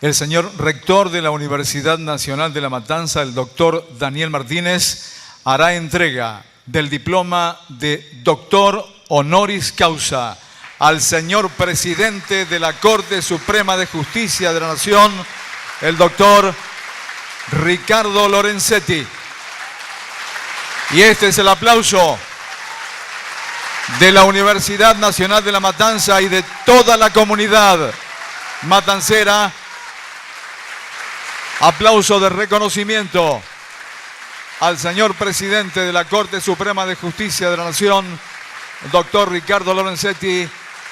El señor rector de la Universidad Nacional de La Matanza, el doctor Daniel Martínez, hará entrega del diploma de doctor honoris causa al señor presidente de la Corte Suprema de Justicia de la Nación, el doctor Ricardo Lorenzetti. Y este es el aplauso de la Universidad Nacional de La Matanza y de toda la comunidad matancera. Aplauso de reconocimiento al señor presidente de la Corte Suprema de Justicia de la Nación, el doctor Ricardo Lorenzetti,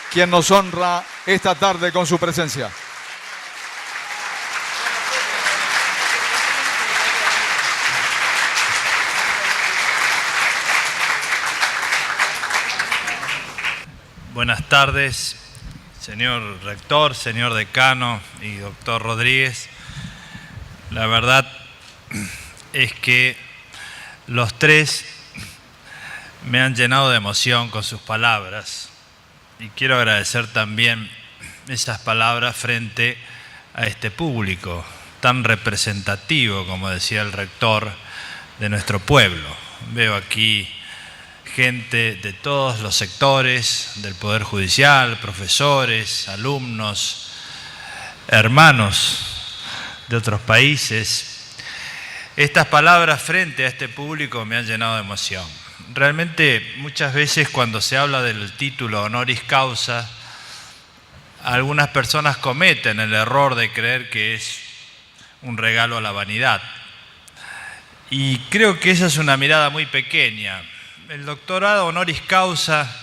quien nos honra esta tarde con su presencia. Buenas tardes, señor rector, señor decano y doctor Rodríguez. La verdad es que los tres me han llenado de emoción con sus palabras y quiero agradecer también esas palabras frente a este público tan representativo, como decía el rector, de nuestro pueblo. Veo aquí gente de todos los sectores del Poder Judicial, profesores, alumnos, hermanos de otros países. Estas palabras frente a este público me han llenado de emoción. Realmente muchas veces cuando se habla del título honoris causa, algunas personas cometen el error de creer que es un regalo a la vanidad. Y creo que esa es una mirada muy pequeña. El doctorado honoris causa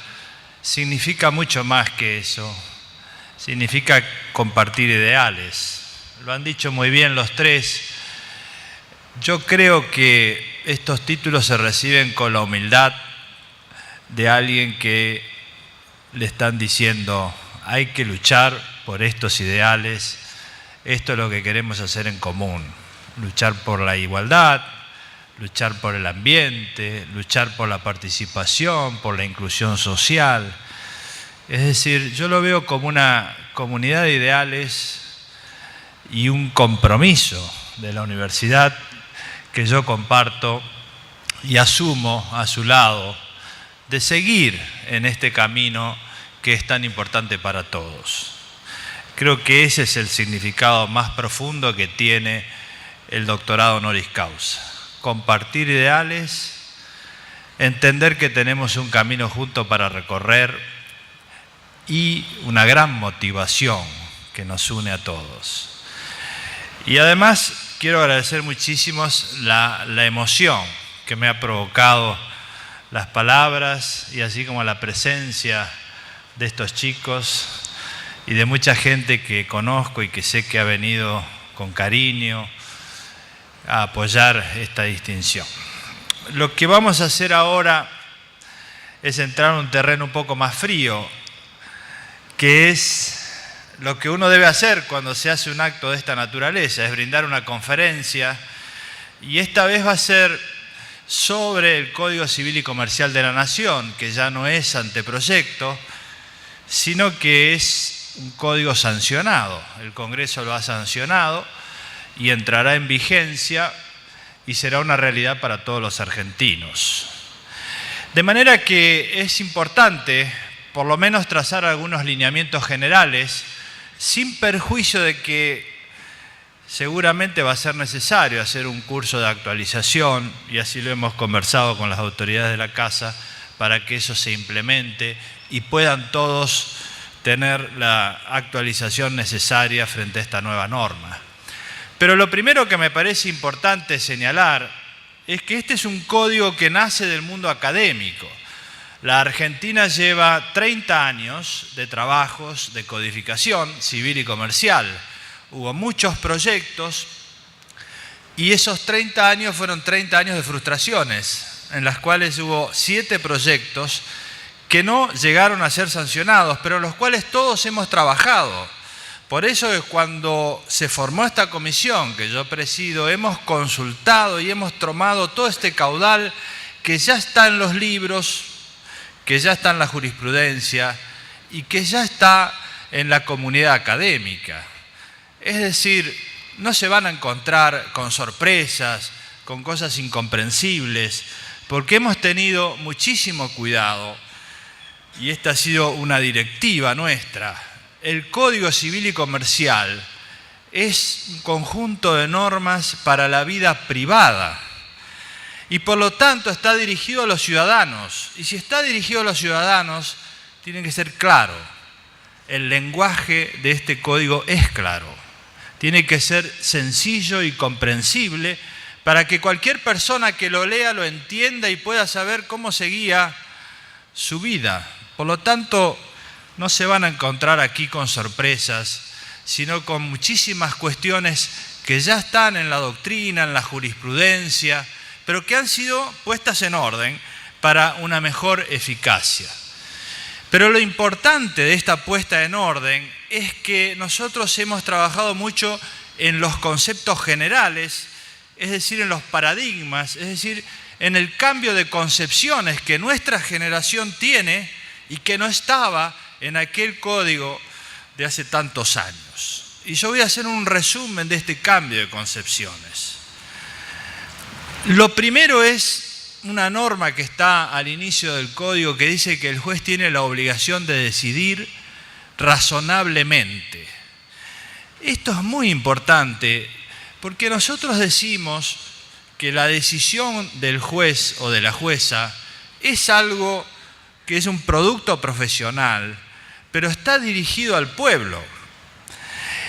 significa mucho más que eso. Significa compartir ideales. Lo han dicho muy bien los tres. Yo creo que estos títulos se reciben con la humildad de alguien que le están diciendo: hay que luchar por estos ideales, esto es lo que queremos hacer en común, luchar por la igualdad, luchar por el ambiente, luchar por la participación, por la inclusión social. Es decir, yo lo veo como una comunidad de ideales y un compromiso de la universidad que yo comparto y asumo a su lado, de seguir en este camino que es tan importante para todos. Creo que ese es el significado más profundo que tiene el doctorado honoris causa. Compartir ideales, entender que tenemos un camino junto para recorrer y una gran motivación que nos une a todos. Y además quiero agradecer muchísimo la emoción que me ha provocado las palabras y así como la presencia de estos chicos y de mucha gente que conozco y que sé que ha venido con cariño a apoyar esta distinción. Lo que vamos a hacer ahora es entrar en un terreno un poco más frío, que es lo que uno debe hacer cuando se hace un acto de esta naturaleza, es brindar una conferencia, y esta vez va a ser sobre el Código Civil y Comercial de la Nación, que ya no es anteproyecto, sino que es un código sancionado. El Congreso lo ha sancionado y entrará en vigencia y será una realidad para todos los argentinos. De manera que es importante, por lo menos, trazar algunos lineamientos generales, sin perjuicio de que seguramente va a ser necesario hacer un curso de actualización, y así lo hemos conversado con las autoridades de la Casa, para que eso se implemente y puedan todos tener la actualización necesaria frente a esta nueva norma. Pero lo primero que me parece importante señalar es que este es un código que nace del mundo académico. La Argentina lleva 30 años de trabajos de codificación civil y comercial. Hubo muchos proyectos y esos 30 años fueron 30 años de frustraciones, en las cuales hubo 7 proyectos que no llegaron a ser sancionados, pero en los cuales todos hemos trabajado. Por eso es cuando se formó esta comisión que yo presido, hemos consultado y hemos tomado todo este caudal que ya está en los libros, que ya está en la jurisprudencia y que ya está en la comunidad académica. Es decir, no se van a encontrar con sorpresas, con cosas incomprensibles, porque hemos tenido muchísimo cuidado, y esta ha sido una directiva nuestra. El Código Civil y Comercial es un conjunto de normas para la vida privada y por lo tanto está dirigido a los ciudadanos. Y si está dirigido a los ciudadanos, tiene que ser claro. El lenguaje de este código es claro. Tiene que ser sencillo y comprensible para que cualquier persona que lo lea lo entienda y pueda saber cómo se guía su vida. Por lo tanto, no se van a encontrar aquí con sorpresas, sino con muchísimas cuestiones que ya están en la doctrina, en la jurisprudencia, pero que han sido puestas en orden para una mejor eficacia. Pero lo importante de esta puesta en orden es que nosotros hemos trabajado mucho en los conceptos generales, es decir, en los paradigmas, es decir, en el cambio de concepciones que nuestra generación tiene y que no estaba en aquel código de hace tantos años. Y yo voy a hacer un resumen de este cambio de concepciones. Lo primero es una norma que está al inicio del código que dice que el juez tiene la obligación de decidir razonablemente. Esto es muy importante porque nosotros decimos que la decisión del juez o de la jueza es algo que es un producto profesional, pero está dirigido al pueblo.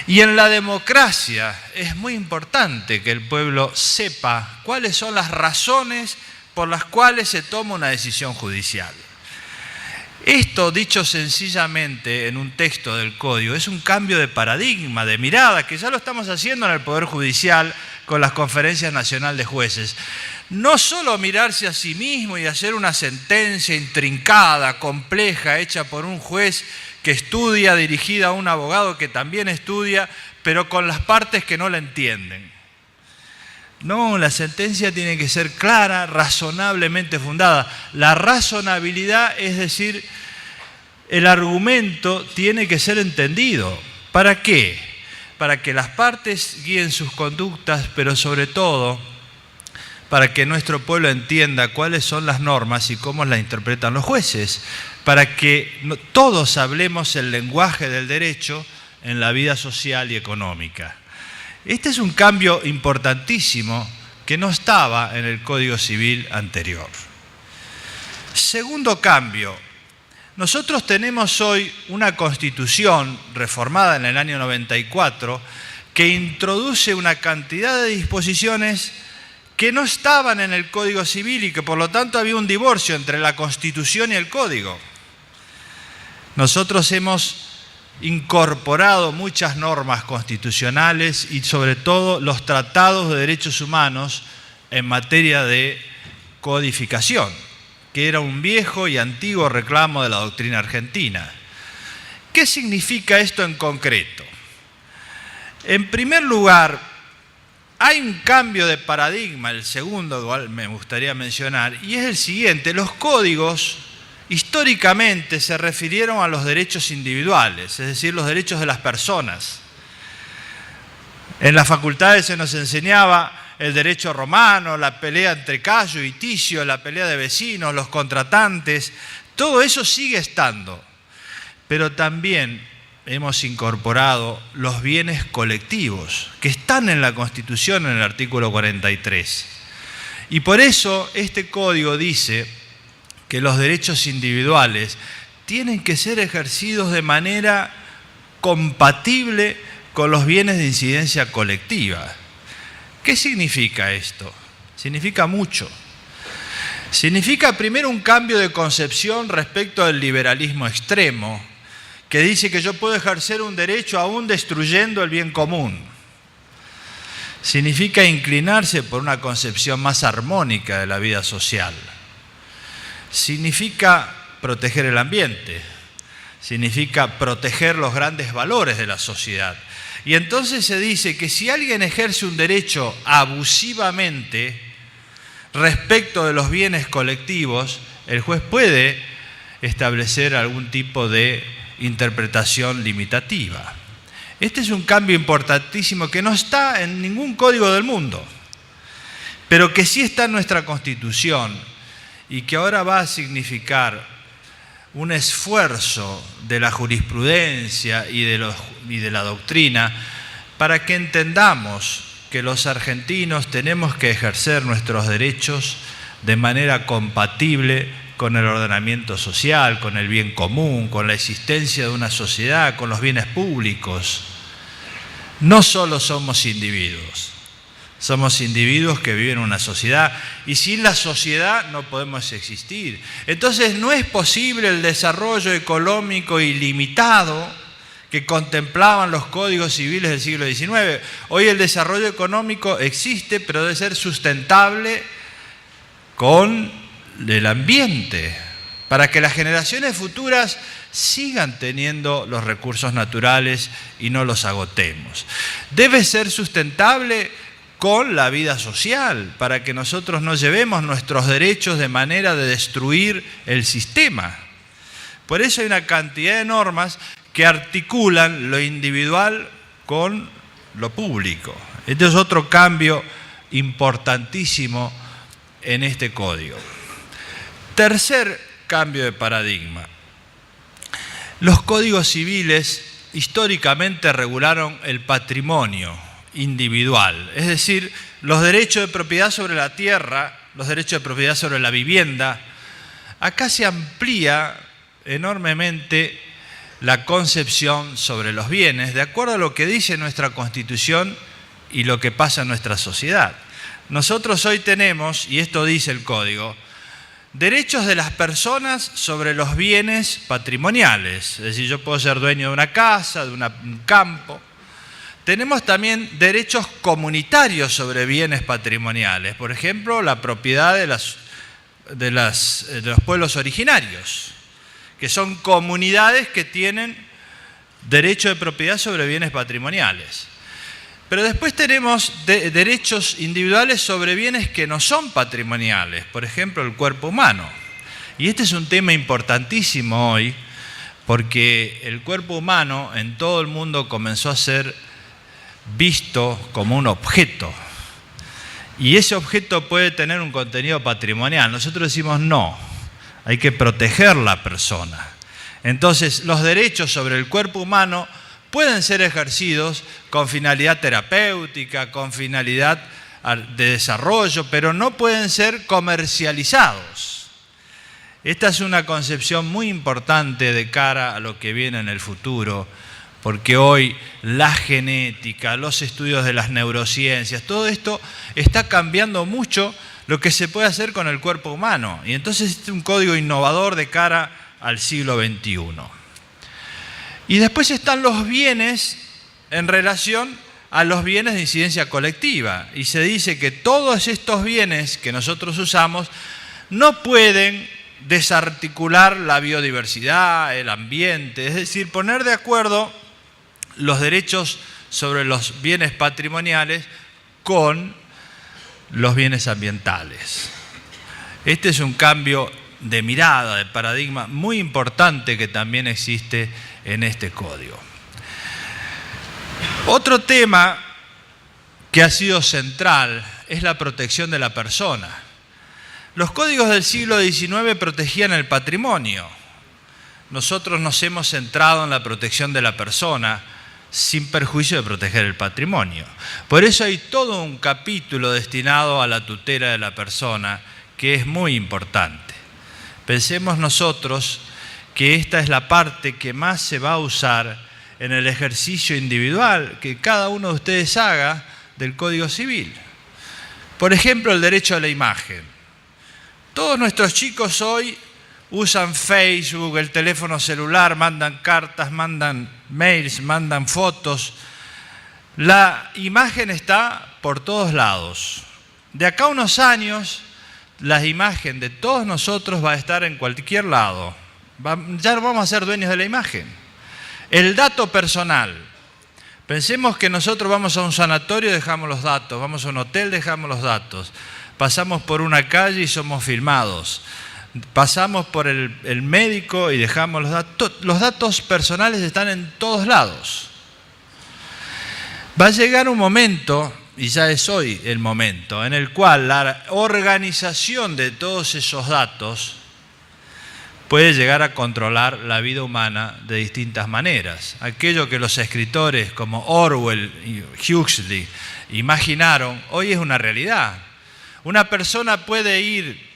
Y en la democracia es muy importante que el pueblo sepa cuáles son las razones por las cuales se toma una decisión judicial. Esto, dicho sencillamente en un texto del código, es un cambio de paradigma, de mirada, que ya lo estamos haciendo en el Poder Judicial con las conferencias nacionales de jueces. No solo mirarse a sí mismo y hacer una sentencia intrincada, compleja, hecha por un juez que estudia, dirigida a un abogado que también estudia, pero con las partes que no la entienden. No, la sentencia tiene que ser clara, razonablemente fundada. La razonabilidad, es decir, el argumento tiene que ser entendido. ¿Para qué? Para que las partes guíen sus conductas, pero sobre todo para que nuestro pueblo entienda cuáles son las normas y cómo las interpretan los jueces, para que todos hablemos el lenguaje del derecho en la vida social y económica. Este es un cambio importantísimo que no estaba en el Código Civil anterior. Segundo cambio, nosotros tenemos hoy una Constitución reformada en el año 94 que introduce una cantidad de disposiciones que no estaban en el Código Civil y que por lo tanto había un divorcio entre la Constitución y el Código. Nosotros hemos incorporado muchas normas constitucionales y sobre todo los tratados de derechos humanos en materia de codificación, que era un viejo y antiguo reclamo de la doctrina argentina. ¿Qué significa esto en concreto? En primer lugar, hay un cambio de paradigma, el segundo igual me gustaría mencionar, y es el siguiente: los códigos históricamente se refirieron a los derechos individuales, es decir, los derechos de las personas. En las facultades se nos enseñaba el derecho romano, la pelea entre Cayo y Ticio, la pelea de vecinos, los contratantes, todo eso sigue estando. Pero también hemos incorporado los bienes colectivos que están en la Constitución en el artículo 43. Y por eso este código dice que los derechos individuales tienen que ser ejercidos de manera compatible con los bienes de incidencia colectiva. ¿Qué significa esto? Significa mucho. Significa primero un cambio de concepción respecto al liberalismo extremo, que dice que yo puedo ejercer un derecho aún destruyendo el bien común. Significa inclinarse por una concepción más armónica de la vida social. Significa proteger el ambiente, significa proteger los grandes valores de la sociedad. Y entonces se dice que si alguien ejerce un derecho abusivamente respecto de los bienes colectivos, el juez puede establecer algún tipo de interpretación limitativa. Este es un cambio importantísimo que no está en ningún código del mundo, pero que sí está en nuestra Constitución y que ahora va a significar un esfuerzo de la jurisprudencia y de la doctrina para que entendamos que los argentinos tenemos que ejercer nuestros derechos de manera compatible con el ordenamiento social, con el bien común, con la existencia de una sociedad, con los bienes públicos. No solo somos individuos que viven en una sociedad y sin la sociedad no podemos existir. Entonces no es posible el desarrollo económico ilimitado que contemplaban los códigos civiles del siglo XIX. Hoy el desarrollo económico existe, pero debe ser sustentable con el ambiente, para que las generaciones futuras sigan teniendo los recursos naturales y no los agotemos. Debe ser sustentable con la vida social, para que nosotros no llevemos nuestros derechos de manera de destruir el sistema. Por eso hay una cantidad de normas que articulan lo individual con lo público. Este es otro cambio importantísimo en este código. Tercer cambio de paradigma. Los códigos civiles históricamente regularon el patrimonio individual, es decir, los derechos de propiedad sobre la tierra, los derechos de propiedad sobre la vivienda. Acá se amplía enormemente la concepción sobre los bienes, de acuerdo a lo que dice nuestra Constitución y lo que pasa en nuestra sociedad. Nosotros hoy tenemos, y esto dice el Código, derechos de las personas sobre los bienes patrimoniales. Es decir, yo puedo ser dueño de una casa, de un campo. Tenemos también derechos comunitarios sobre bienes patrimoniales. Por ejemplo, la propiedad de los pueblos originarios, que son comunidades que tienen derecho de propiedad sobre bienes patrimoniales. Pero después tenemos derechos individuales sobre bienes que no son patrimoniales, por ejemplo, el cuerpo humano. Y este es un tema importantísimo hoy, porque el cuerpo humano en todo el mundo comenzó a ser visto como un objeto. Y ese objeto puede tener un contenido patrimonial. Nosotros decimos no. Hay que proteger la persona. Entonces, los derechos sobre el cuerpo humano pueden ser ejercidos con finalidad terapéutica, con finalidad de desarrollo, pero no pueden ser comercializados. Esta es una concepción muy importante de cara a lo que viene en el futuro, porque hoy la genética, los estudios de las neurociencias, todo esto está cambiando mucho lo que se puede hacer con el cuerpo humano. Y entonces es un código innovador de cara al siglo XXI. Y después están los bienes en relación a los bienes de incidencia colectiva. Y se dice que todos estos bienes que nosotros usamos no pueden desarticular la biodiversidad, el ambiente, es decir, poner de acuerdo los derechos sobre los bienes patrimoniales con los bienes ambientales. Este es un cambio de mirada, de paradigma muy importante que también existe en este código. Otro tema que ha sido central es la protección de la persona. Los códigos del siglo XIX protegían el patrimonio. Nosotros nos hemos centrado en la protección de la persona sin perjuicio de proteger el patrimonio. Por eso hay todo un capítulo destinado a la tutela de la persona que es muy importante. Pensemos nosotros que esta es la parte que más se va a usar en el ejercicio individual que cada uno de ustedes haga del Código Civil. Por ejemplo, el derecho a la imagen. Todos nuestros chicos hoy usan Facebook, el teléfono celular, mandan cartas, mandan mails, mandan fotos. La imagen está por todos lados. De acá a unos años, la imagen de todos nosotros va a estar en cualquier lado. Ya no vamos a ser dueños de la imagen. El dato personal. Pensemos que nosotros vamos a un sanatorio y dejamos los datos, vamos a un hotel, dejamos los datos. Pasamos por una calle y somos filmados. Pasamos por el médico y dejamos los datos. Los datos personales están en todos lados. Va a llegar un momento, y ya es hoy el momento, en el cual la organización de todos esos datos puede llegar a controlar la vida humana de distintas maneras. Aquello que los escritores como Orwell y Huxley imaginaron, hoy es una realidad. Una persona puede ir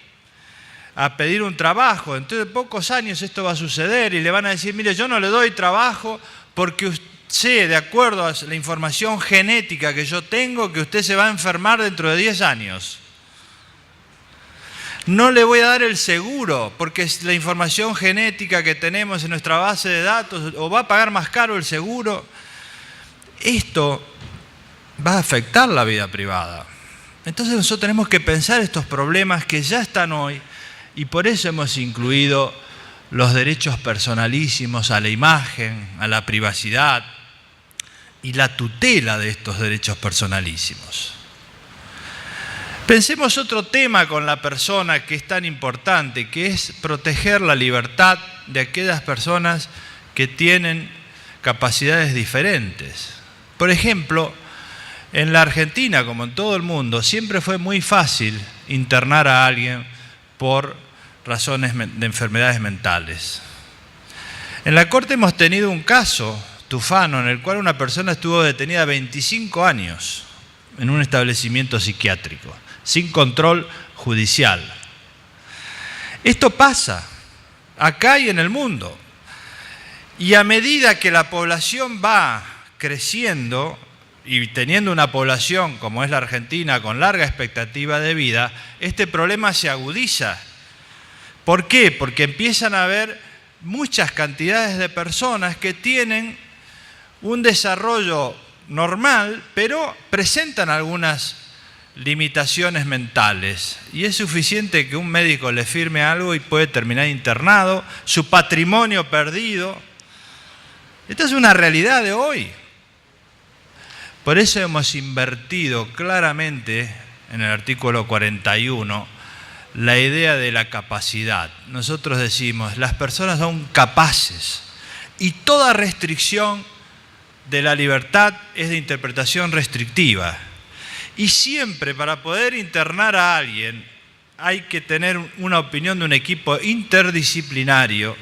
a pedir un trabajo, dentro de pocos años esto va a suceder y le van a decir, mire, yo no le doy trabajo porque sé, de acuerdo a la información genética que yo tengo, que usted se va a enfermar dentro de 10 años. No le voy a dar el seguro porque la información genética que tenemos en nuestra base de datos, o va a pagar más caro el seguro. Esto va a afectar la vida privada. Entonces nosotros tenemos que pensar estos problemas que ya están hoy y por eso hemos incluido los derechos personalísimos a la imagen, a la privacidad y la tutela de estos derechos personalísimos. Pensemos otro tema con la persona que es tan importante, que es proteger la libertad de aquellas personas que tienen capacidades diferentes. Por ejemplo, en la Argentina, como en todo el mundo, siempre fue muy fácil internar a alguien por razones de enfermedades mentales. En la Corte hemos tenido un caso, Tufano, en el cual una persona estuvo detenida 25 años en un establecimiento psiquiátrico, sin control judicial. Esto pasa acá y en el mundo. Y a medida que la población va creciendo y teniendo una población como es la Argentina con larga expectativa de vida, este problema se agudiza. ¿Por qué? Porque empiezan a haber muchas cantidades de personas que tienen un desarrollo normal, pero presentan algunas limitaciones mentales. Y es suficiente que un médico le firme algo y puede terminar internado, su patrimonio perdido. Esta es una realidad de hoy. Por eso hemos invertido claramente en el artículo 41 la idea de la capacidad. Nosotros decimos, las personas son capaces y toda restricción de la libertad es de interpretación restrictiva. Y siempre para poder internar a alguien hay que tener una opinión de un equipo interdisciplinario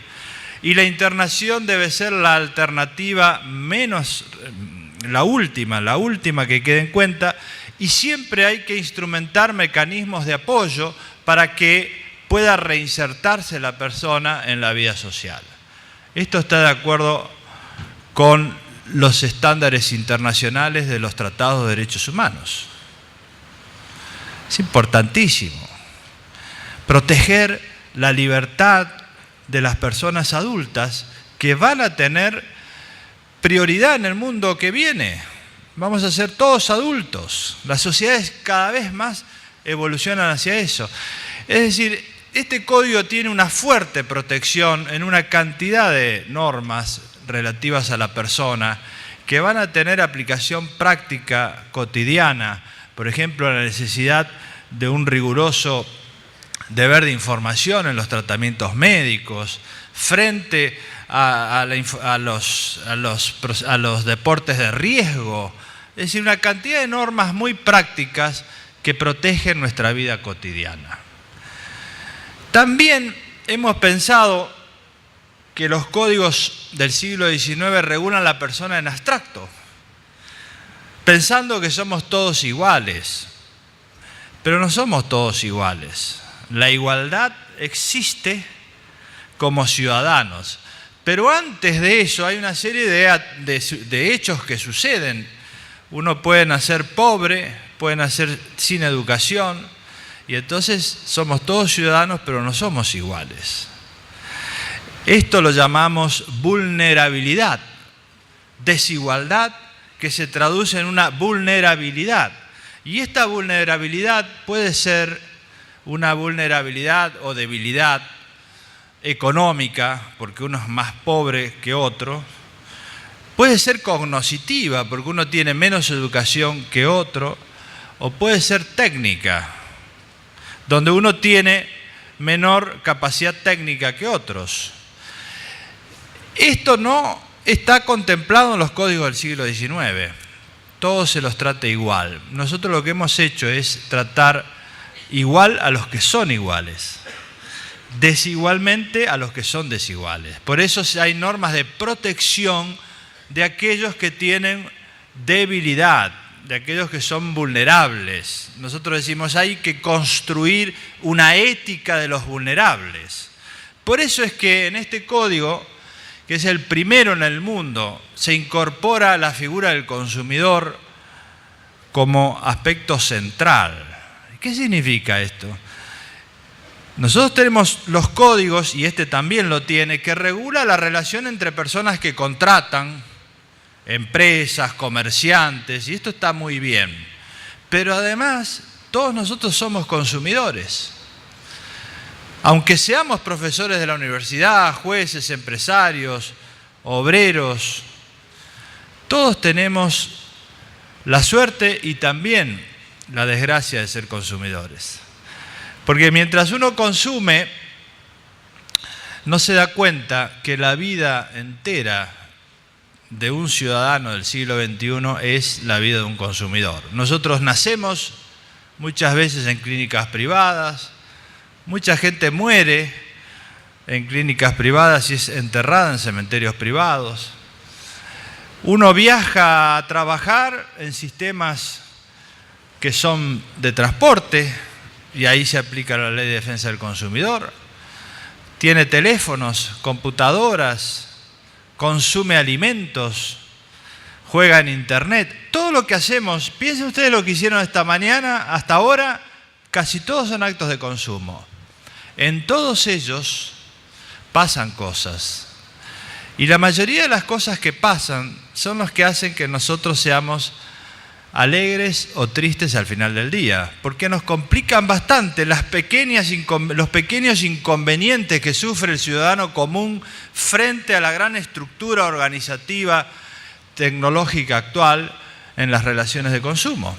y la internación debe ser la alternativa menos, la última que quede en cuenta, y siempre hay que instrumentar mecanismos de apoyo para que pueda reinsertarse la persona en la vida social. Esto está de acuerdo con los estándares internacionales de los tratados de derechos humanos. Es importantísimo proteger la libertad de las personas adultas que van a tener prioridad en el mundo que viene. Vamos a ser todos adultos. Las sociedades cada vez más evolucionan hacia eso. Es decir, este código tiene una fuerte protección en una cantidad de normas relativas a la persona que van a tener aplicación práctica cotidiana. Por ejemplo, la necesidad de un riguroso deber de información en los tratamientos médicos frente a los deportes de riesgo. Es decir, una cantidad de normas muy prácticas que protegen nuestra vida cotidiana. También hemos pensado que los códigos del siglo XIX regulan a la persona en abstracto, pensando que somos todos iguales. Pero no somos todos iguales. La igualdad existe como ciudadanos. Pero antes de eso hay una serie de hechos que suceden. Uno puede nacer pobre, puede nacer sin educación, y entonces somos todos ciudadanos, pero no somos iguales. Esto lo llamamos vulnerabilidad, desigualdad que se traduce en una vulnerabilidad. Y esta vulnerabilidad puede ser una vulnerabilidad o debilidad económica, porque uno es más pobre que otro. Puede ser cognoscitiva, porque uno tiene menos educación que otro. O puede ser técnica, donde uno tiene menor capacidad técnica que otros. Esto no está contemplado en los códigos del siglo XIX. todos se los trate igual. Nosotros lo que hemos hecho es tratar igual a los que son iguales, desigualmente a los que son desiguales. Por eso hay normas de protección de aquellos que tienen debilidad, de aquellos que son vulnerables. Nosotros decimos, hay que construir una ética de los vulnerables. Por eso es que en este código, que es el primero en el mundo, se incorpora la figura del consumidor como aspecto central. ¿Qué significa esto? Nosotros tenemos los códigos, y este también lo tiene, que regula la relación entre personas que contratan, empresas, comerciantes, y esto está muy bien. Pero además, todos nosotros somos consumidores. Aunque seamos profesores de la universidad, jueces, empresarios, obreros, todos tenemos la suerte y también la desgracia de ser consumidores. Porque mientras uno consume, no se da cuenta que la vida entera de un ciudadano del siglo XXI es la vida de un consumidor. Nosotros nacemos muchas veces en clínicas privadas, mucha gente muere en clínicas privadas y es enterrada en cementerios privados. Uno viaja a trabajar en sistemas que son de transporte, y ahí se aplica la Ley de Defensa del Consumidor. Tiene teléfonos, computadoras, consume alimentos, juega en internet. Todo lo que hacemos, piensen ustedes lo que hicieron esta mañana, hasta ahora, casi todos son actos de consumo. En todos ellos pasan cosas. Y la mayoría de las cosas que pasan son las que hacen que nosotros seamos alegres o tristes al final del día, porque nos complican bastante los pequeños inconvenientes que sufre el ciudadano común frente a la gran estructura organizativa tecnológica actual en las relaciones de consumo.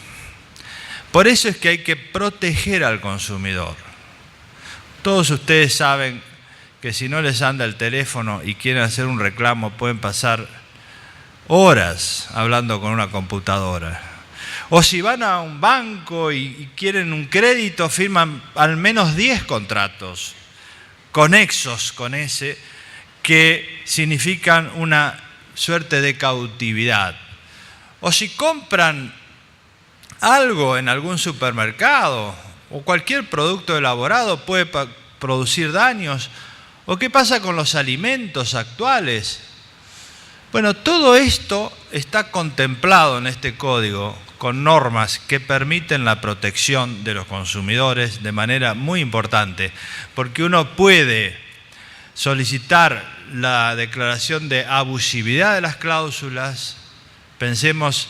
Por eso es que hay que proteger al consumidor. Todos ustedes saben que si no les anda el teléfono y quieren hacer un reclamo, pueden pasar horas hablando con una computadora. O si van a un banco y quieren un crédito, firman al menos 10 contratos conexos con ese, que significan una suerte de cautividad. O si compran algo en algún supermercado, o cualquier producto elaborado puede producir daños. ¿O qué pasa con los alimentos actuales? Bueno, todo esto está contemplado en este código con normas que permiten la protección de los consumidores de manera muy importante, porque uno puede solicitar la declaración de abusividad de las cláusulas. Pensemos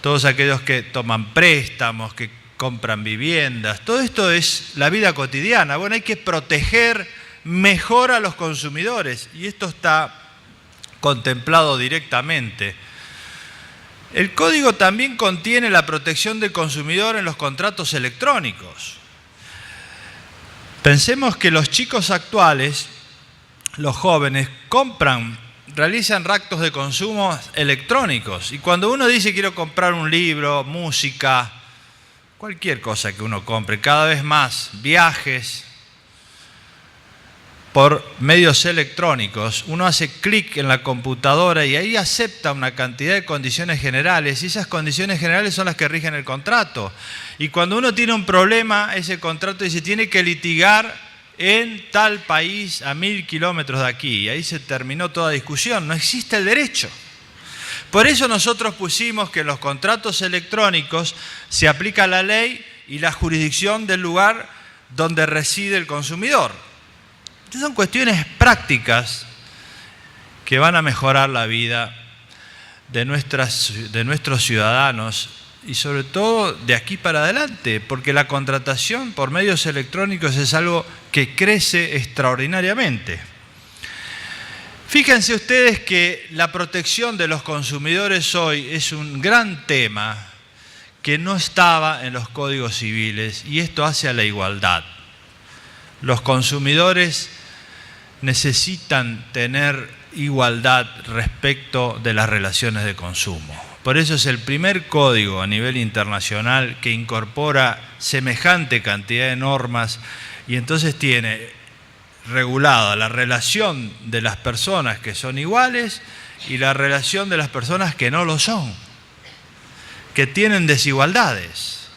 todos aquellos que toman préstamos, que compran viviendas, todo esto es la vida cotidiana. Bueno, hay que proteger mejor a los consumidores y esto está contemplado directamente. El código también contiene la protección del consumidor en los contratos electrónicos. Pensemos que los chicos actuales, los jóvenes, realizan actos de consumo electrónicos. Y cuando uno dice quiero comprar un libro, música, cualquier cosa que uno compre, cada vez más, viajes, por medios electrónicos, uno hace clic en la computadora y ahí acepta una cantidad de condiciones generales, y esas condiciones generales son las que rigen el contrato. Y cuando uno tiene un problema, ese contrato dice tiene que litigar en tal país a 1000 kilómetros de aquí, y ahí se terminó toda discusión, no existe el derecho. Por eso nosotros pusimos que en los contratos electrónicos se aplica la ley y la jurisdicción del lugar donde reside el consumidor. Estas son cuestiones prácticas que van a mejorar la vida de nuestros ciudadanos y sobre todo de aquí para adelante, porque la contratación por medios electrónicos es algo que crece extraordinariamente. Fíjense ustedes que la protección de los consumidores hoy es un gran tema que no estaba en los códigos civiles, y esto hace a la igualdad. Los consumidores necesitan tener igualdad respecto de las relaciones de consumo. Por eso es el primer código a nivel internacional que incorpora semejante cantidad de normas y entonces tiene regulada la relación de las personas que son iguales y la relación de las personas que no lo son, que tienen desigualdades.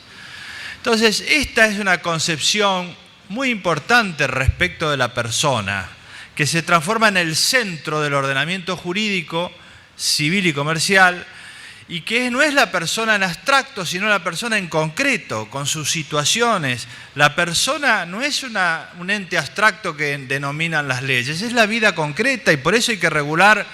Entonces, esta es una concepción muy importante respecto de la persona, que se transforma en el centro del ordenamiento jurídico, civil y comercial, y que no es la persona en abstracto, sino la persona en concreto, con sus situaciones. La persona no es un ente abstracto que denominan las leyes, es la vida concreta, y por eso hay que regular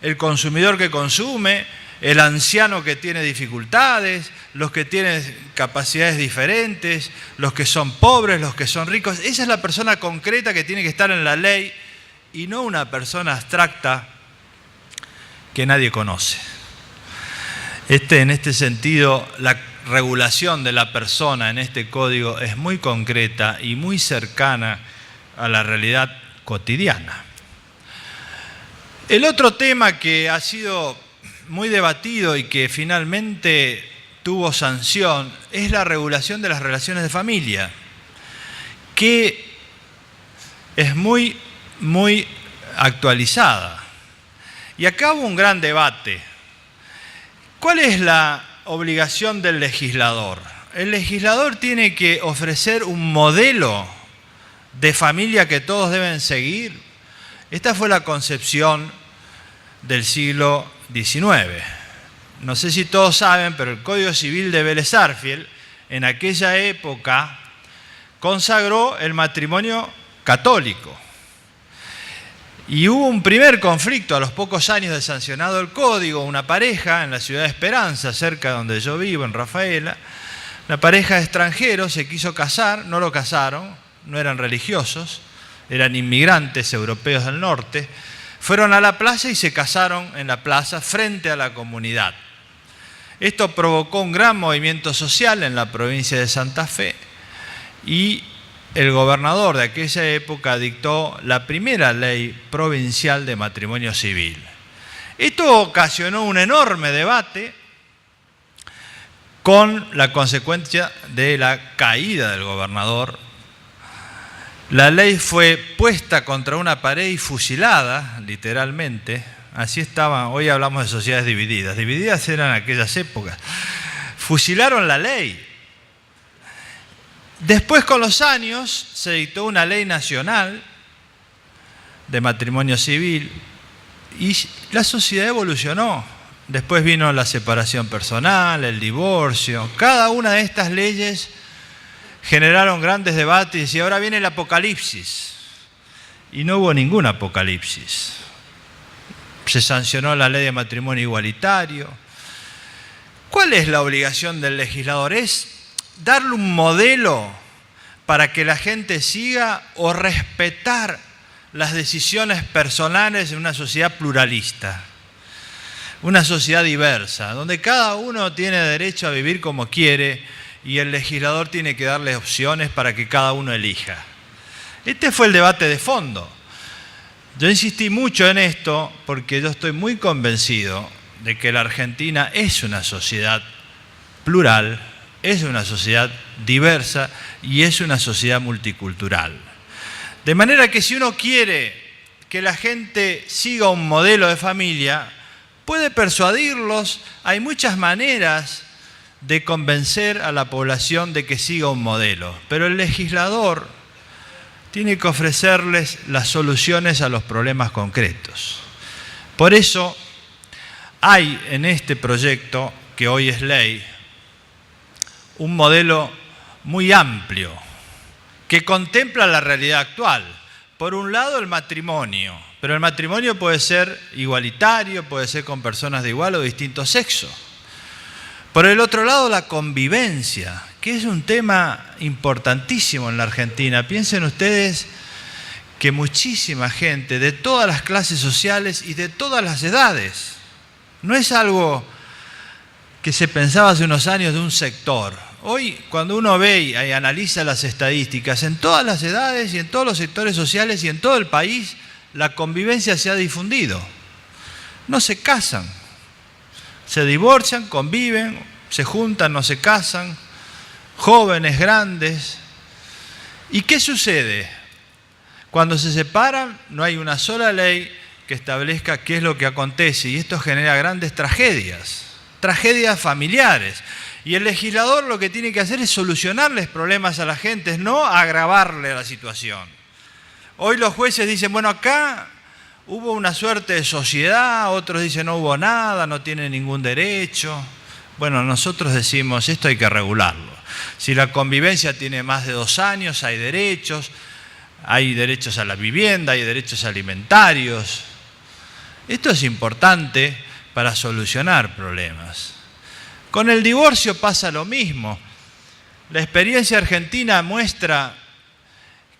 el consumidor que consume, el anciano que tiene dificultades, los que tienen capacidades diferentes, los que son pobres, los que son ricos. Esa es la persona concreta que tiene que estar en la ley y no una persona abstracta que nadie conoce. En este sentido, la regulación de la persona en este código es muy concreta y muy cercana a la realidad cotidiana. El otro tema que ha sido muy debatido y que finalmente tuvo sanción es la regulación de las relaciones de familia, que es muy actualizada. Y acá hubo un gran debate. ¿Cuál es la obligación del legislador? El legislador tiene que ofrecer un modelo de familia que todos deben seguir. Esta fue la concepción del siglo XIX. No sé si todos saben, pero el Código Civil de Vélez Sarsfield en aquella época consagró el matrimonio católico. Y hubo un primer conflicto a los pocos años de sancionado el código, una pareja en la ciudad de Esperanza, cerca de donde yo vivo, en Rafaela. Una pareja de extranjeros se quiso casar, no lo casaron, no eran religiosos, eran inmigrantes europeos del norte. Fueron a la plaza y se casaron en la plaza frente a la comunidad. Esto provocó un gran movimiento social en la provincia de Santa Fe y el gobernador de aquella época dictó la primera ley provincial de matrimonio civil. Esto ocasionó un enorme debate con la consecuencia de la caída del gobernador. La ley fue puesta contra una pared y fusilada, literalmente. Así estaba, hoy hablamos de sociedades divididas. Divididas eran aquellas épocas. Fusilaron la ley. Después, con los años, se dictó una ley nacional de matrimonio civil y la sociedad evolucionó. Después vino la separación personal, el divorcio. Cada una de estas leyes generaron grandes debates y ahora viene el apocalipsis. Y no hubo ningún apocalipsis. Se sancionó la ley de matrimonio igualitario. ¿Cuál es la obligación del legislador? ¿Es darle un modelo para que la gente siga o respetar las decisiones personales de una sociedad pluralista? Una sociedad diversa, donde cada uno tiene derecho a vivir como quiere y el legislador tiene que darle opciones para que cada uno elija. Este fue el debate de fondo. Yo insistí mucho en esto porque yo estoy muy convencido de que la Argentina es una sociedad plural, es una sociedad diversa y es una sociedad multicultural. De manera que si uno quiere que la gente siga un modelo de familia, puede persuadirlos. Hay muchas maneras de convencer a la población de que siga un modelo, pero el legislador tiene que ofrecerles las soluciones a los problemas concretos. Por eso hay en este proyecto, que hoy es ley, un modelo muy amplio que contempla la realidad actual. Por un lado, el matrimonio, pero el matrimonio puede ser igualitario, puede ser con personas de igual o distinto sexo. Por el otro lado, la convivencia, que es un tema importantísimo en la Argentina. Piensen ustedes que muchísima gente de todas las clases sociales y de todas las edades, no es algo que se pensaba hace unos años de un sector. Hoy, cuando uno ve y analiza las estadísticas, en todas las edades y en todos los sectores sociales y en todo el país, la convivencia se ha difundido. No se casan, Se divorcian, conviven, se juntan, no se casan, jóvenes, grandes. ¿Y qué sucede? Cuando se separan, no hay una sola ley que establezca qué es lo que acontece, y esto genera grandes tragedias familiares. Y el legislador lo que tiene que hacer es solucionarles problemas a la gente, no agravarle la situación. Hoy los jueces dicen, bueno, acá hubo una suerte de sociedad, otros dicen no hubo nada, no tiene ningún derecho. Bueno, nosotros decimos, esto hay que regularlo. Si la convivencia tiene más de 2 años, hay derechos a la vivienda, hay derechos alimentarios. Esto es importante para solucionar problemas. Con el divorcio pasa lo mismo. La experiencia argentina muestra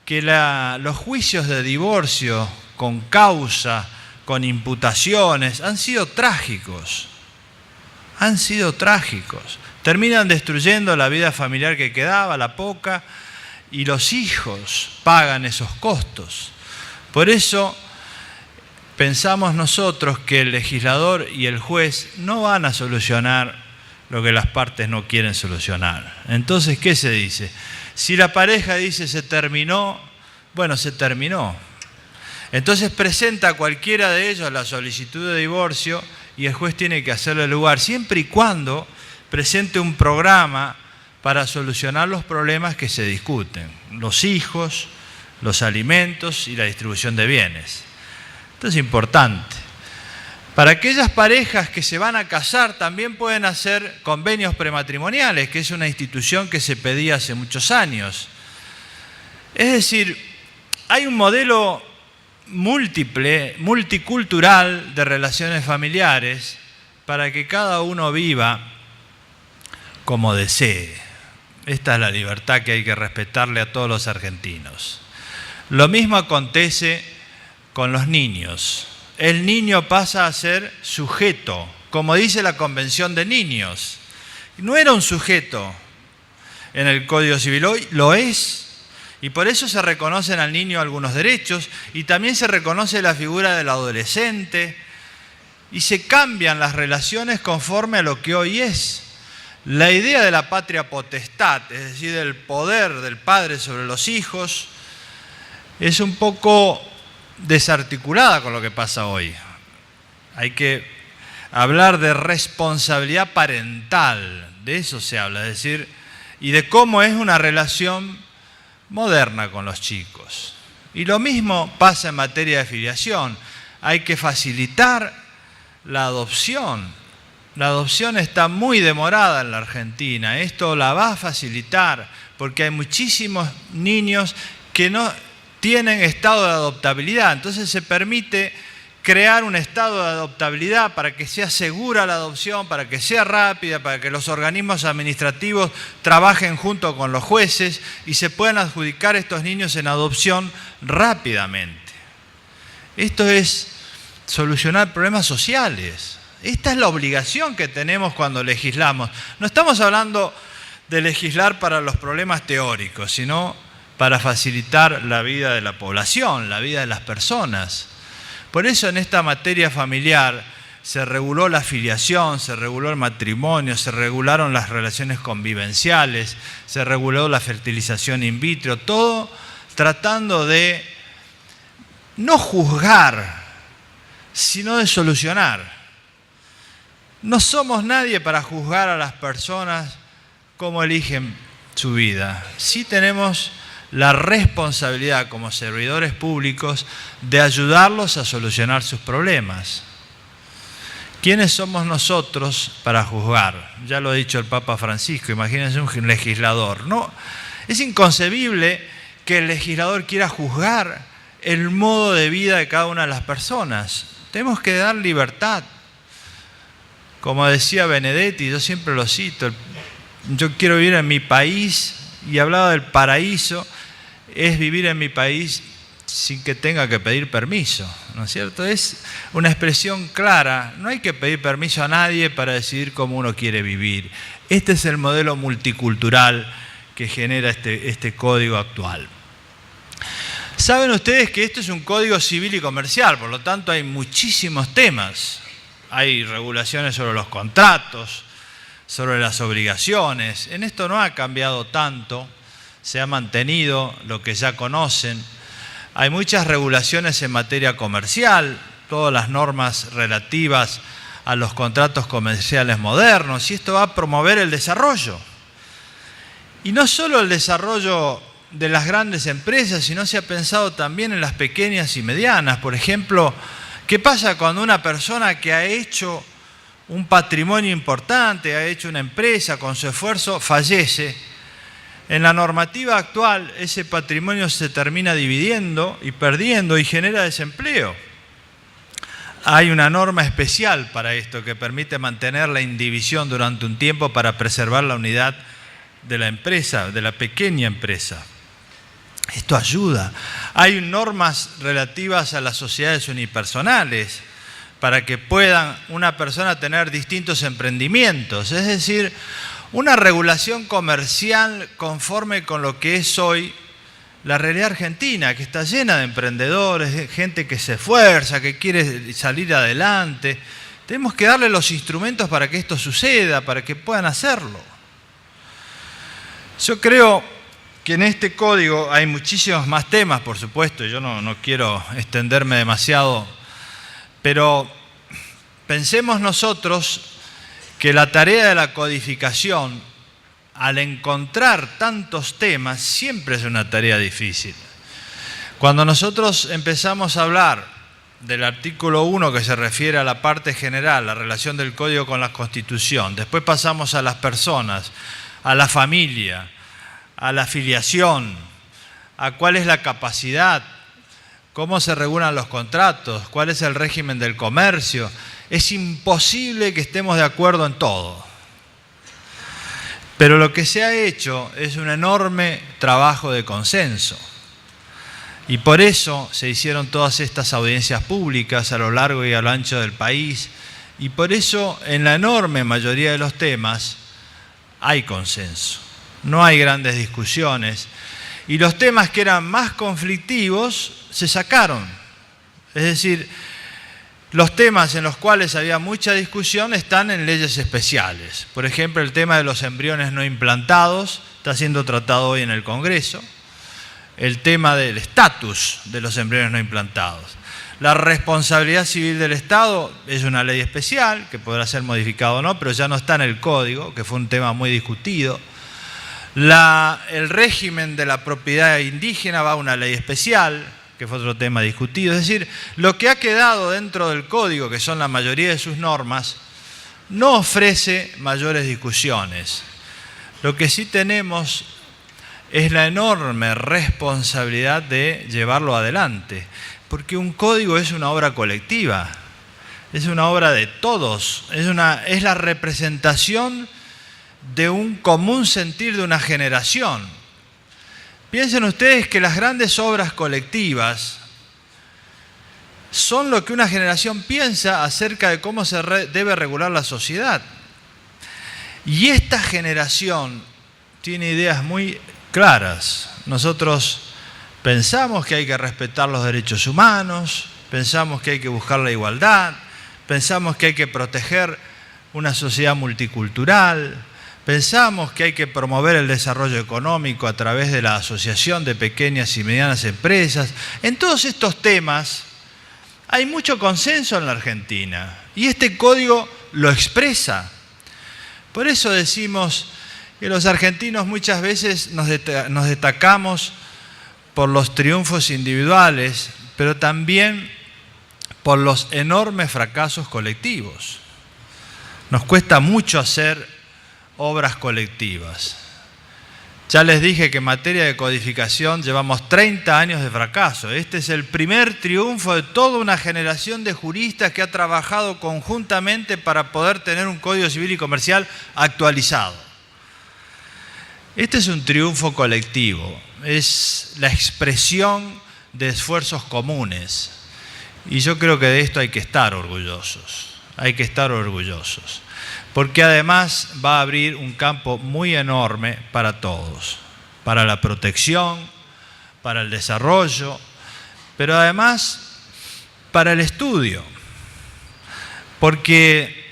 que los juicios de divorcio con causa, con imputaciones, han sido trágicos. Han sido trágicos. Terminan destruyendo la vida familiar que quedaba, la poca, y los hijos pagan esos costos. Por eso pensamos nosotros que el legislador y el juez no van a solucionar lo que las partes no quieren solucionar. Entonces, ¿qué se dice? Si la pareja dice se terminó, bueno, se terminó. Entonces presenta a cualquiera de ellos la solicitud de divorcio y el juez tiene que hacerle lugar, siempre y cuando presente un programa para solucionar los problemas que se discuten, los hijos, los alimentos y la distribución de bienes. Esto es importante. Para aquellas parejas que se van a casar también pueden hacer convenios prematrimoniales, que es una institución que se pedía hace muchos años. Es decir, hay un modelo múltiple, multicultural de relaciones familiares para que cada uno viva como desee. Esta es la libertad que hay que respetarle a todos los argentinos. Lo mismo acontece con los niños. El niño pasa a ser sujeto, como dice la Convención de Niños. No era un sujeto en el Código Civil, hoy lo es. Y por eso se reconocen al niño algunos derechos y también se reconoce la figura del adolescente y se cambian las relaciones conforme a lo que hoy es. La idea de la patria potestad, es decir, del poder del padre sobre los hijos, es un poco desarticulada con lo que pasa hoy. Hay que hablar de responsabilidad parental, de eso se habla, es decir, y de cómo es una relación moderna con los chicos. Y lo mismo pasa en materia de filiación. Hay que facilitar la adopción. La adopción está muy demorada en la Argentina. Esto la va a facilitar porque hay muchísimos niños que no tienen estado de adoptabilidad. Entonces se permite crear un estado de adoptabilidad para que sea segura la adopción, para que sea rápida, para que los organismos administrativos trabajen junto con los jueces y se puedan adjudicar estos niños en adopción rápidamente. Esto es solucionar problemas sociales. Esta es la obligación que tenemos cuando legislamos. No estamos hablando de legislar para los problemas teóricos, sino para facilitar la vida de la población, la vida de las personas. Por eso en esta materia familiar se reguló la filiación, se reguló el matrimonio, se regularon las relaciones convivenciales, se reguló la fertilización in vitro, todo tratando de no juzgar, sino de solucionar. No somos nadie para juzgar a las personas cómo eligen su vida. Sí tenemos la responsabilidad como servidores públicos de ayudarlos a solucionar sus problemas. ¿Quiénes somos nosotros para juzgar? Ya lo ha dicho el Papa Francisco, imagínense un legislador. No, es inconcebible que el legislador quiera juzgar el modo de vida de cada una de las personas. Tenemos que dar libertad. Como decía Benedetti, yo siempre lo cito, yo quiero vivir en mi país, y hablaba del paraíso, es vivir en mi país sin que tenga que pedir permiso, ¿no es cierto? Es una expresión clara, no hay que pedir permiso a nadie para decidir cómo uno quiere vivir. Este es el modelo multicultural que genera este código actual. Saben ustedes que esto es un código civil y comercial, por lo tanto hay muchísimos temas. hay regulaciones sobre los contratos, sobre las obligaciones. En esto no ha cambiado tanto, se ha mantenido lo que ya conocen. Hay muchas regulaciones en materia comercial, todas las normas relativas a los contratos comerciales modernos, y esto va a promover el desarrollo. Y no solo el desarrollo de las grandes empresas, sino se ha pensado también en las pequeñas y medianas. Por ejemplo, ¿qué pasa cuando una persona que ha hecho un patrimonio importante, ha hecho una empresa con su esfuerzo, fallece? En la normativa actual, ese patrimonio se termina dividiendo y perdiendo y genera desempleo. Hay una norma especial para esto que permite mantener la indivisión durante un tiempo para preservar la unidad de la empresa, de la pequeña empresa. Esto ayuda. Hay normas relativas a las sociedades unipersonales para que puedan una persona tener distintos emprendimientos, es decir, una regulación comercial conforme con lo que es hoy la realidad argentina, que está llena de emprendedores, gente que se esfuerza, que quiere salir adelante. Tenemos que darle los instrumentos para que esto suceda, para que puedan hacerlo. Yo creo que en este código hay muchísimos más temas, por supuesto, yo no quiero extenderme demasiado, pero pensemos nosotros que la tarea de la codificación, al encontrar tantos temas, siempre es una tarea difícil. Cuando nosotros empezamos a hablar del artículo 1 que se refiere a la parte general, la relación del Código con la Constitución, después pasamos a las personas, a la familia, a la afiliación, a cuál es la capacidad, cómo se regulan los contratos, cuál es el régimen del comercio, es imposible que estemos de acuerdo en todo. Pero lo que se ha hecho es un enorme trabajo de consenso. Y por eso se hicieron todas estas audiencias públicas a lo largo y a lo ancho del país. Y por eso en la enorme mayoría de los temas hay consenso. No hay grandes discusiones. Y los temas que eran más conflictivos se sacaron. Es decir, los temas en los cuales había mucha discusión están en leyes especiales. Por ejemplo, el tema de los embriones no implantados está siendo tratado hoy en el Congreso. El tema del estatus de los embriones no implantados. La responsabilidad civil del Estado es una ley especial que podrá ser modificada o no, pero ya no está en el Código, que fue un tema muy discutido. El régimen de la propiedad indígena va a una ley especial, que fue otro tema discutido. Es decir, lo que ha quedado dentro del Código, que son la mayoría de sus normas, no ofrece mayores discusiones. Lo que sí tenemos es la enorme responsabilidad de llevarlo adelante, porque un código es una obra colectiva, es una obra de todos, es la representación de un común sentir de una generación. Piensen ustedes que las grandes obras colectivas son lo que una generación piensa acerca de cómo se debe regular la sociedad. Y esta generación tiene ideas muy claras. Nosotros pensamos que hay que respetar los derechos humanos, pensamos que hay que buscar la igualdad, pensamos que hay que proteger una sociedad multicultural, pensamos que hay que promover el desarrollo económico a través de la asociación de pequeñas y medianas empresas. En todos estos temas hay mucho consenso en la Argentina y este código lo expresa. Por eso decimos que los argentinos muchas veces nos destacamos por los triunfos individuales, pero también por los enormes fracasos colectivos. Nos cuesta mucho hacer obras colectivas. Ya les dije que en materia de codificación llevamos 30 años de fracaso. Este es el primer triunfo de toda una generación de juristas que ha trabajado conjuntamente para poder tener un Código Civil y Comercial actualizado. Este es un triunfo colectivo, es la expresión de esfuerzos comunes. Y yo creo que de esto hay que estar orgullosos, porque además va a abrir un campo muy enorme para todos, para la protección, para el desarrollo, pero además para el estudio. porque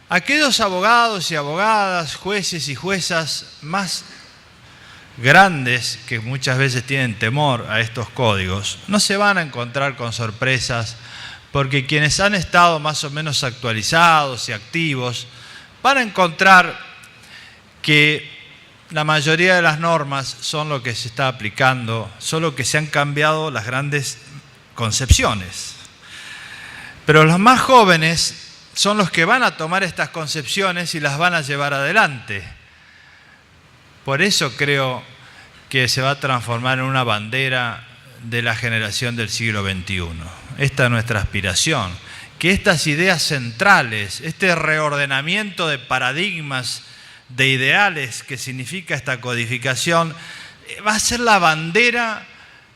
aquellos abogados y abogadas, jueces y juezas más grandes que muchas veces tienen temor a estos códigos, no se van a encontrar con sorpresas, porque quienes han estado más o menos actualizados y activos van a encontrar que la mayoría de las normas son lo que se está aplicando, solo que se han cambiado las grandes concepciones. Pero los más jóvenes son los que van a tomar estas concepciones y las van a llevar adelante. Por eso creo que se va a transformar en una bandera de la generación del siglo XXI. Esta es nuestra aspiración, que estas ideas centrales, este reordenamiento de paradigmas, de ideales que significa esta codificación, va a ser la bandera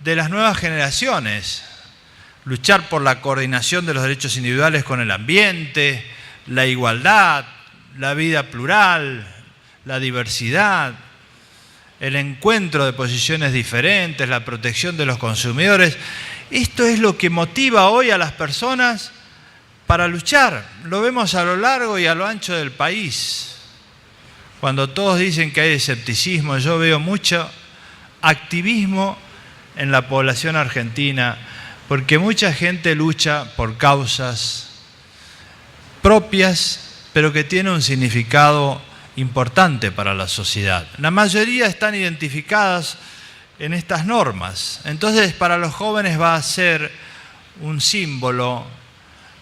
de las nuevas generaciones. Luchar por la coordinación de los derechos individuales con el ambiente, la igualdad, la vida plural, la diversidad, el encuentro de posiciones diferentes, la protección de los consumidores. Esto es lo que motiva hoy a las personas para luchar. Lo vemos a lo largo y a lo ancho del país. Cuando todos dicen que hay escepticismo, yo veo mucho activismo en la población argentina, porque mucha gente lucha por causas propias, pero que tienen un significado importante para la sociedad. La mayoría están identificadas en estas normas. Entonces, para los jóvenes va a ser un símbolo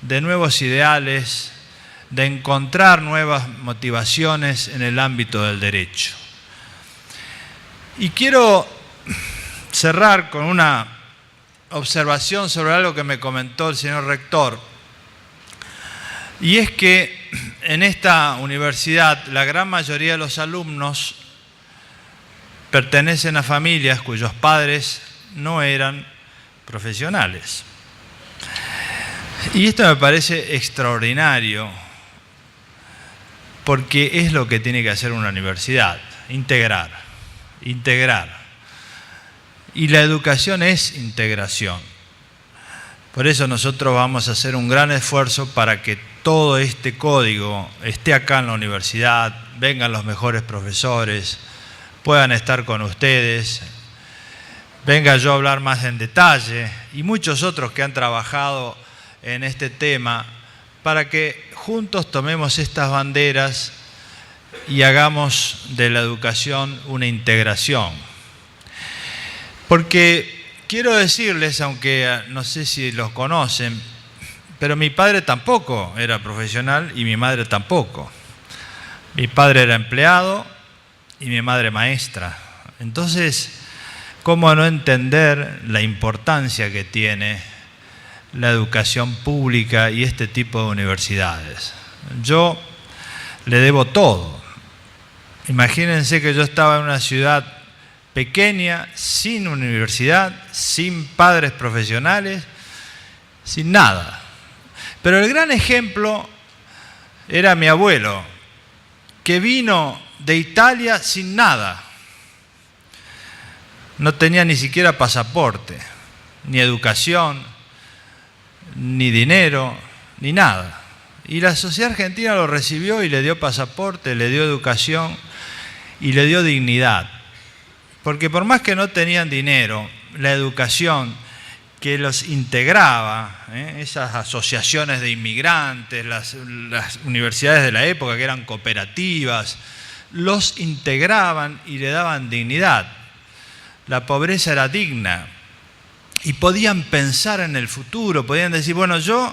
de nuevos ideales, de encontrar nuevas motivaciones en el ámbito del derecho. Y quiero cerrar con una observación sobre algo que me comentó el señor rector, y es que en esta universidad la gran mayoría de los alumnos pertenecen a familias cuyos padres no eran profesionales. Y esto me parece extraordinario, porque es lo que tiene que hacer una universidad, integrar. Y la educación es integración. Por eso nosotros vamos a hacer un gran esfuerzo para que todo este código esté acá en la universidad, vengan los mejores profesores, puedan estar con ustedes, venga yo a hablar más en detalle, y muchos otros que han trabajado en este tema, para que juntos tomemos estas banderas y hagamos de la educación una integración. Porque quiero decirles, aunque no sé si los conocen, pero mi padre tampoco era profesional y mi madre tampoco. Mi padre era empleado y mi madre maestra. Entonces, ¿cómo no entender la importancia que tiene la educación pública y este tipo de universidades? Yo le debo todo. Imagínense que yo estaba en una ciudad pequeña, sin universidad, sin padres profesionales, sin nada. Pero el gran ejemplo era mi abuelo, que vino de Italia sin nada. No tenía ni siquiera pasaporte, ni educación, ni dinero, ni nada. Y la sociedad argentina lo recibió y le dio pasaporte, le dio educación y le dio dignidad. Porque por más que no tenían dinero, la educación que los integraba, esas asociaciones de inmigrantes, las universidades de la época que eran cooperativas, los integraban y le daban dignidad. La pobreza era digna y podían pensar en el futuro, podían decir, bueno, yo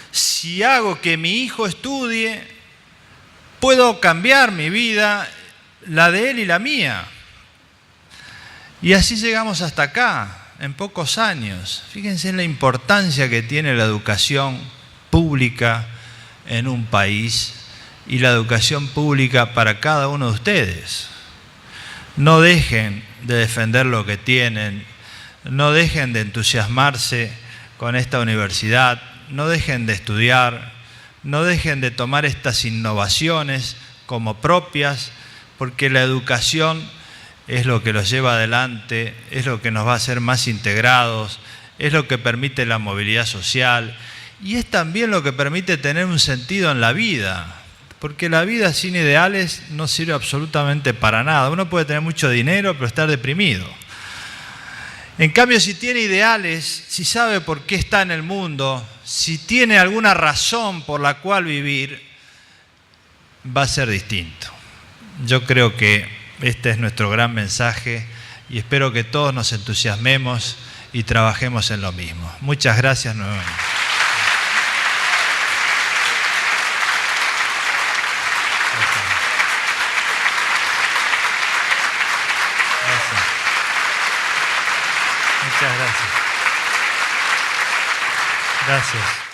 si hago que mi hijo estudie, puedo cambiar mi vida, la de él y la mía. Y así llegamos hasta acá, en pocos años. Fíjense en la importancia que tiene la educación pública en un país y la educación pública para cada uno de ustedes. No dejen de defender lo que tienen, no dejen de entusiasmarse con esta universidad, no dejen de estudiar, no dejen de tomar estas innovaciones como propias, porque la educación es lo que los lleva adelante, es lo que nos va a hacer más integrados, es lo que permite la movilidad social y es también lo que permite tener un sentido en la vida. Porque la vida sin ideales no sirve absolutamente para nada. Uno puede tener mucho dinero, pero estar deprimido. En cambio, si tiene ideales, si sabe por qué está en el mundo, si tiene alguna razón por la cual vivir, va a ser distinto. Yo creo que este es nuestro gran mensaje y espero que todos nos entusiasmemos y trabajemos en lo mismo. Muchas gracias nuevamente. Muchas gracias. Gracias.